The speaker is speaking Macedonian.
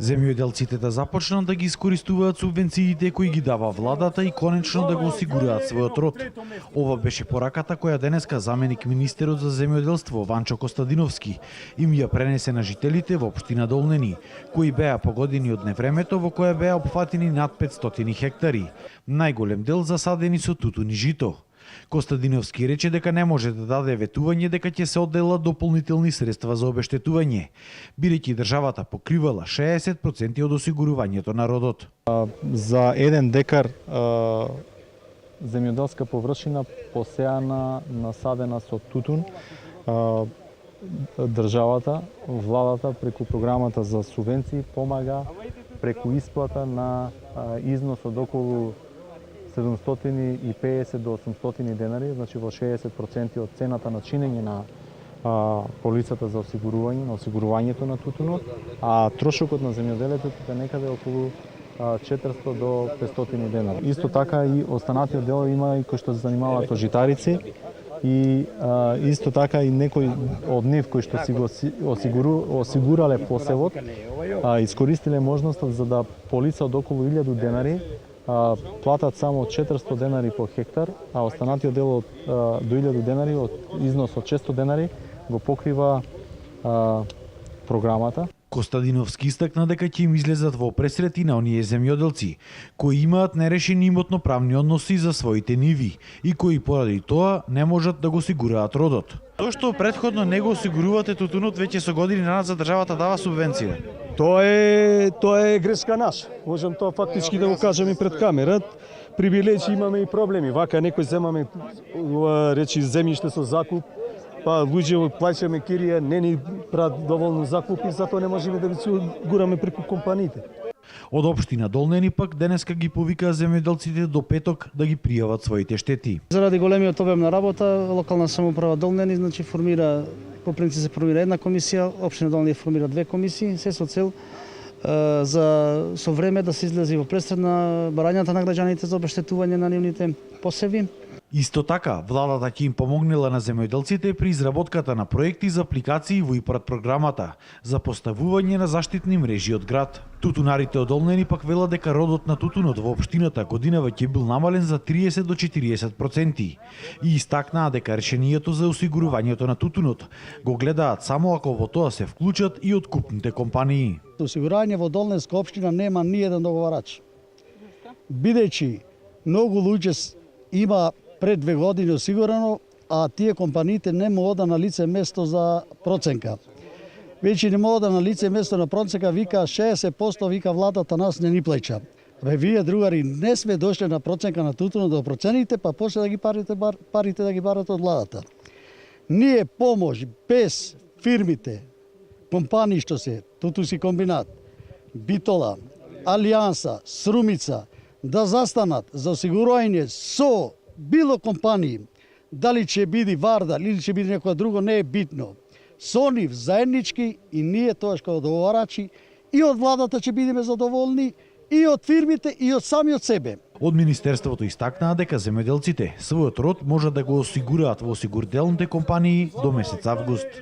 Земјоделците да започнат да ги искористуваат субвенциите кои ги дава владата и конечно да го осигураат својот род. Ова беше пораката која денеска заменик министерот за земјоделство Ванчо Костадиновски им ја пренесе на жителите во општина Долнени, кои беа погодени од невремето во кое беа опфатени над 500 хектари, најголем дел засадени со тутун и жито. Костадиновски рече дека не може да даде ветување дека ќе се одделат дополнителни средства за обештетување, бидејќи државата покривала 60% од осигурувањето на родот. За 1 декар земјоделска површина посеана, насадена со тутун, државата, владата преку програмата за субвенции помага преку исплата на износ од околу 750 до 800 денари, значи во 60% од цената на чинење на полицата за осигурување, на осигурувањето на тутунот, а трошокот на земјоделецот е некаде околу 400 до 500 денари. Исто така и останатиот дел има и кои што се занимаваат со житарици и исто така и некои од нив кои што си го осигурале посевот, искористиле можноста за да полица од околу 1000 денари платат само 400 денари по хектар, а останатиот дел до 1000 денари од износ од 600 денари го покрива програмата. Костадиновски истакна дека ќе им излезат во пресрет и на оние земјоделци кои имаат нерешени имотно-правни односи за своите ниви и кои поради тоа не можат да го осигураат родот. Тоа што претходно не го осигурувате тутунот веќе со години назад државата дава субвенција. Тоа е грешка наша. Можам тоа фактички да го кажам и пред камера. Привилеги имаме и проблеми. Вака некој земаме речи земјиште со закуп, па луѓе плаќаме кирија, не ни прават доволно закупи, затоа не можеме да ги гураме преку компаниите. Од општина Долнени пак денеска ги повикаа земјоделците до петок да ги пријават своите штети. Заради големиот обем на работа, локална самоуправа Долнени формира, по принцип се формира една комисија, општина Долнени формира 2 комисии, се со цел со време да се излезе во пресред на барањата на граѓаните за обештетување на нивните посеви. Исто така, владата ќе им помогнела на земјоделците при изработката на проекти за апликации во ИПАРД програмата за поставување на заштитни мрежи од град. Тутунарите од Долнени пак велат дека родот на тутунот во општината годинава ќе бил намален за 30 до 40% и истакнаа дека решението за осигурувањето на тутунот го гледаат само ако во тоа се вклучат и откупните компании. Осигурање во Долненска општина нема ни еден договарач. Бидејќи многу луѓе има пред 2 години осигурано, а тие компаниите не му ода на лице место за проценка. Веќе не му ода на лице место на проценка, вика 60%, вика владата нас не ни плаќа. Вие другари не сме дошли на проценка на тутунот да процените, па после да ги парите да ги барате од владата. Ние помош без фирмите, компании што се, Тутунски комбинат, Битола, Алијанса, Срумица, да застанат за осигурување со било компании, дали ќе биде Вардар или ќе биде некоја друго, не е битно. Со нив заеднички и ние тоа како договарачи и од владата ќе бидеме задоволни, и од фирмите, и од самиот себе. Од Министерството истакнаа дека земјоделците својот род можат да го осигураат во осигурителните компании до месец август.